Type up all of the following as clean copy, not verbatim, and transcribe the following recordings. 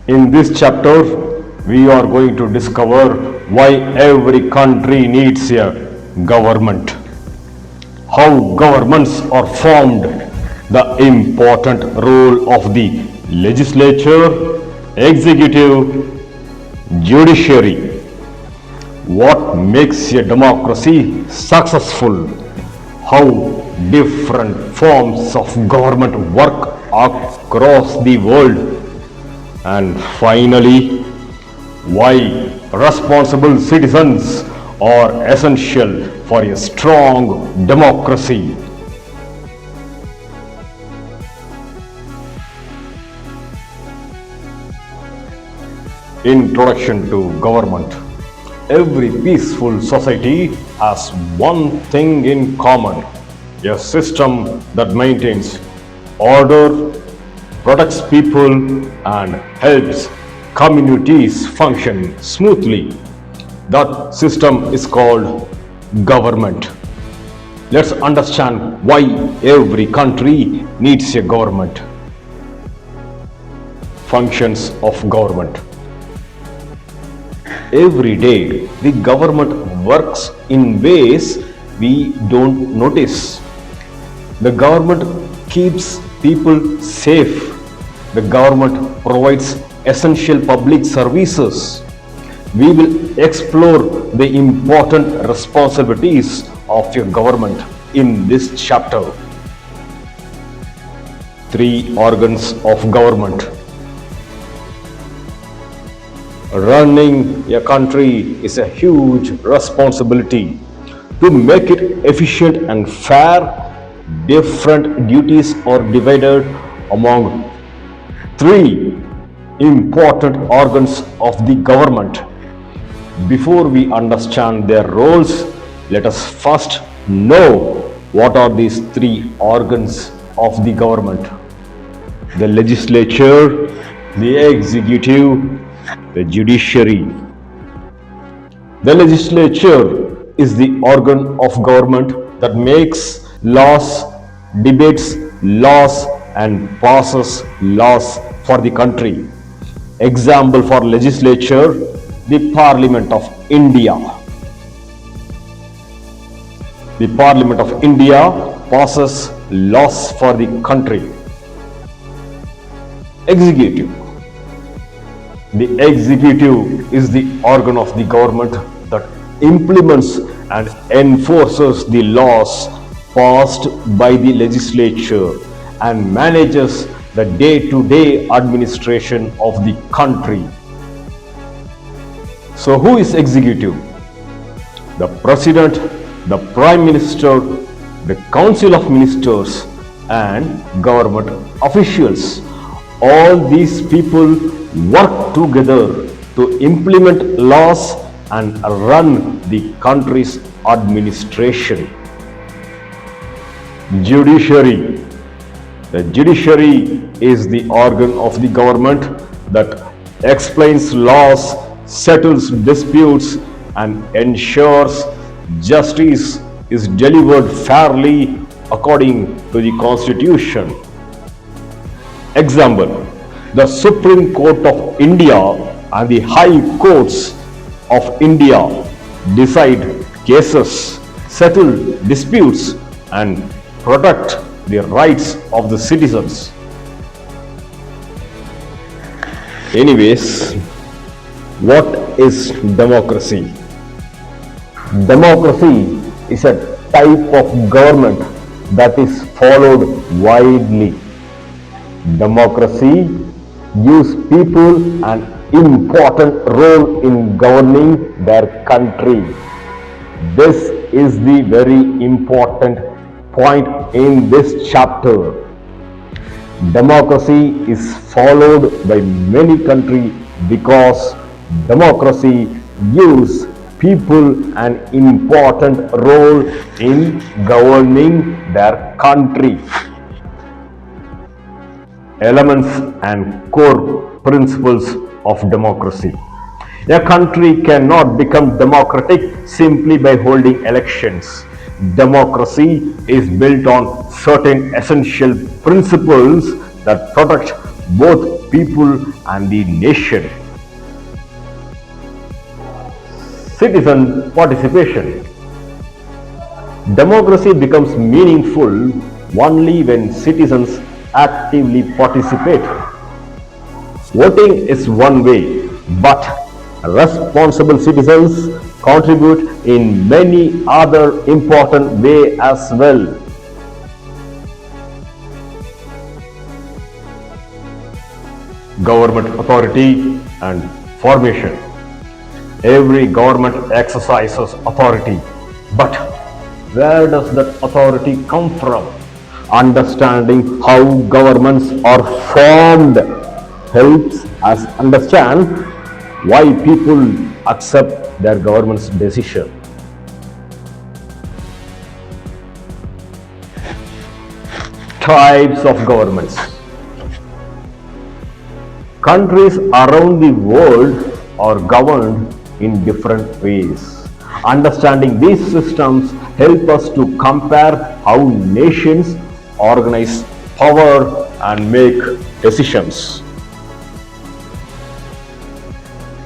In this chapter, we are going to discover why every country needs a government, how governments are formed, the important role of the legislature, executive, judiciary, what makes a democracy successful, how different forms of government work across the world, and finally, why responsible citizens are essential for a strong democracy. Introduction to government. Every peaceful society has one thing in common: a system that maintains order, protects people, and helps communities function smoothly. That system is called government. Let's understand why every country needs a government. Functions of government. Every day, the government works in ways we don't notice. The government keeps people safe. The government provides essential public services. We will explore the important responsibilities of your government in this chapter. 3 organs of government. Running a country is a huge responsibility. To make it efficient and fair, different duties are divided among 3 important organs of the government. Before we understand their roles, let us first know what are these 3 organs of the government: the legislature, the executive, the judiciary. The legislature is the organ of government that makes laws, debates laws, and passes laws for the country. Example for legislature: the Parliament of India. The Parliament of India passes laws for the country. Executive. The executive is the organ of the government that implements and enforces the laws passed by the legislature and manages the day-to-day administration of the country. So who is executive? The President, the Prime Minister, the Council of Ministers, and government officials. All these people work together to implement laws and run the country's administration. Judiciary. The judiciary is the organ of the government that explains laws, settles disputes, and ensures justice is delivered fairly according to the Constitution. Example: the Supreme Court of India and the High Courts of India decide cases, settle disputes, and protect the rights of the citizens. Anyways, what is democracy? Democracy is a type of government that is followed widely. Democracy gives people an important role in governing their country. This is the very important point in this chapter. Democracy is followed by many countries because democracy gives people an important role in governing their country. Elements and core principles of democracy. A country cannot become democratic simply by holding elections. Democracy is built on certain essential principles that protect both people and the nation. Citizen participation. Democracy becomes meaningful only when citizens actively participate. Voting is one way, but responsible citizens contribute in many other important ways as well. Government authority and formation. Every government exercises authority, but where does that authority come from? Understanding how governments are formed helps us understand why people accept their government's decision. Types of governments. Countries around the world are governed in different ways. Understanding these systems help us to compare how nations organize power and make decisions.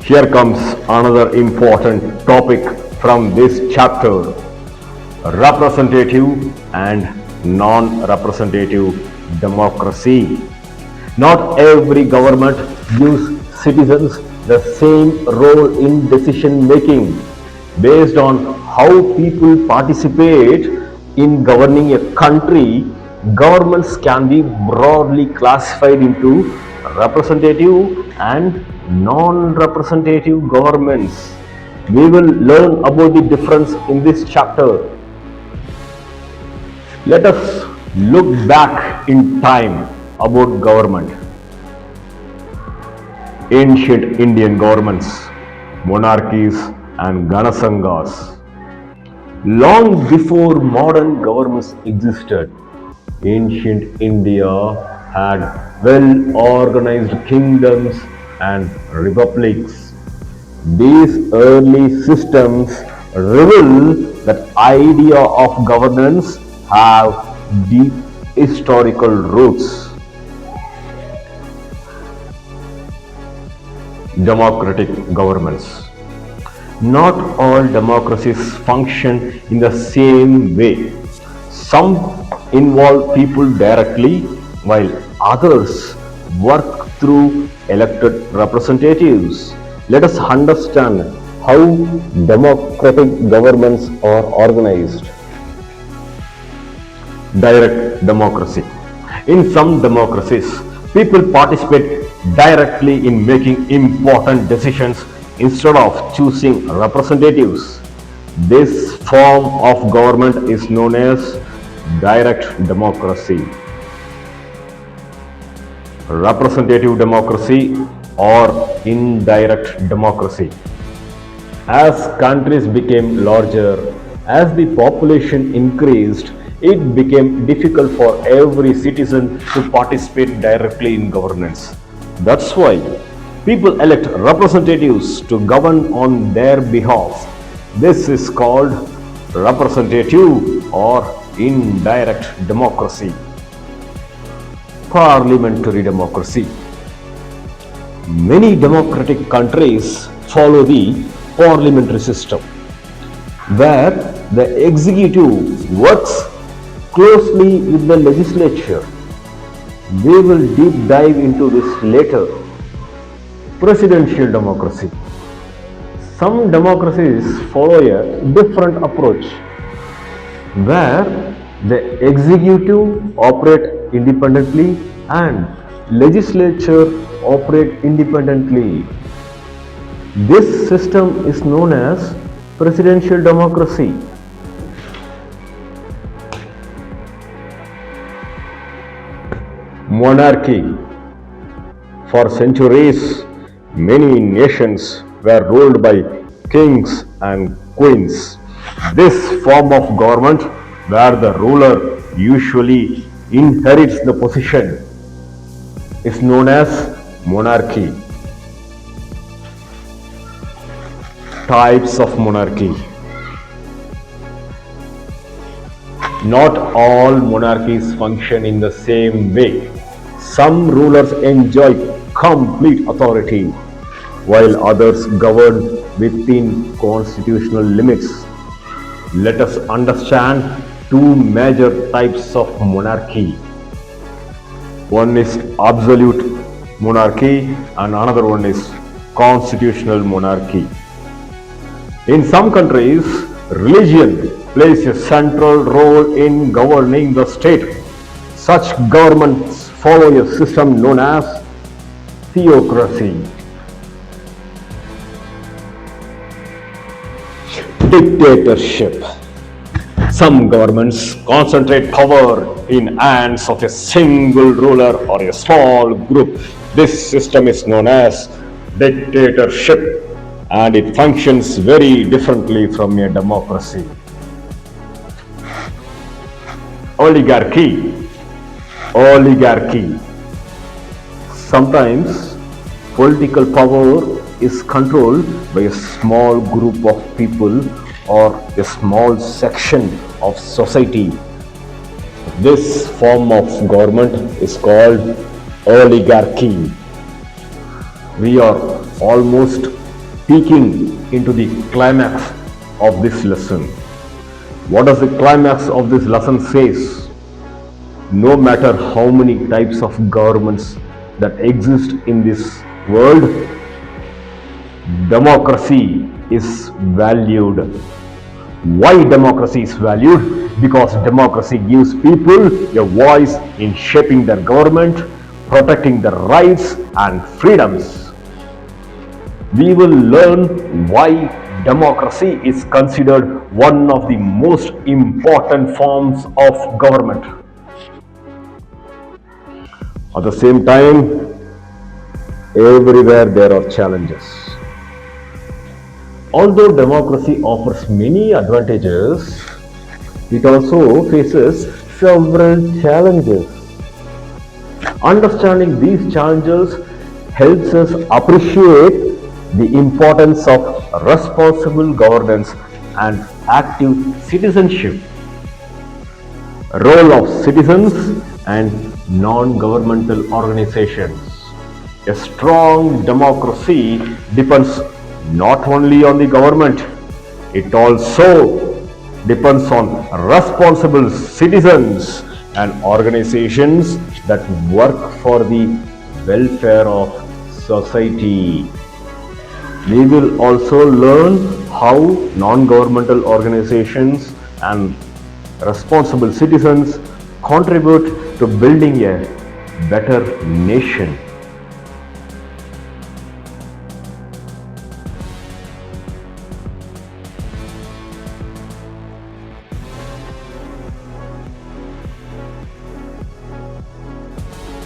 Here comes another important topic from this chapter: representative and non-representative democracy. Not every government gives citizens the same role in decision making. Based on how people participate in governing a country, governments can be broadly classified into representative and non-representative governments. We will learn about the difference in this chapter. Let us look back in time about government. Ancient Indian governments, monarchies and Ganasanghas. Long before modern governments existed, ancient India had well-organized kingdoms and republics. These early systems reveal that idea of governance have deep historical roots. Democratic governments. Not all democracies function in the same way. Some involve people directly, while others work through elected representatives. Let us understand how democratic governments are organized. Direct democracy. In some democracies, people participate directly in making important decisions instead of choosing representatives. This form of government is known as direct democracy. Representative democracy or indirect democracy. As countries became larger, as the population increased, it became difficult for every citizen to participate directly in governance. That's why people elect representatives to govern on their behalf. This is called representative or indirect democracy. Parliamentary democracy. Many democratic countries follow the parliamentary system, where the executive works closely with the legislature. We will deep dive into this later. Presidential democracy. Some democracies follow a different approach, where the executive operate independently and legislature operate independently. This system is known as presidential democracy. Monarchy. For centuries, many nations were ruled by kings and queens. This form of government, where the ruler usually inherits the position, is known as monarchy. Types of monarchy. Not all monarchies function in the same way. Some rulers enjoy complete authority, while others govern within constitutional limits. Let us understand two major types of monarchy. One is absolute monarchy and another one is constitutional monarchy. In some countries, religion plays a central role in governing the state. Such governments follow a system known as theocracy. Dictatorship. Some governments concentrate power in hands of a single ruler or a small group. This system is known as dictatorship, and it functions very differently from a democracy. Oligarchy. Sometimes political power is controlled by a small group of people or a small section of society. This form of government is called oligarchy. We are almost peeking into the climax of this lesson. What does the climax of this lesson says? No matter how many types of governments that exist in this world, democracy is valued. Why democracy is valued? Because democracy gives people a voice in shaping their government, protecting their rights and freedoms. We will learn why democracy is considered one of the most important forms of government. At the same time, everywhere there are challenges. Although democracy offers many advantages, it also faces several challenges. Understanding these challenges helps us appreciate the importance of responsible governance and active citizenship. Role of citizens and non-governmental organizations. A strong democracy depends not only on the government, it also depends on responsible citizens and organizations that work for the welfare of society. We will also learn how non-governmental organizations and responsible citizens contribute to building a better nation.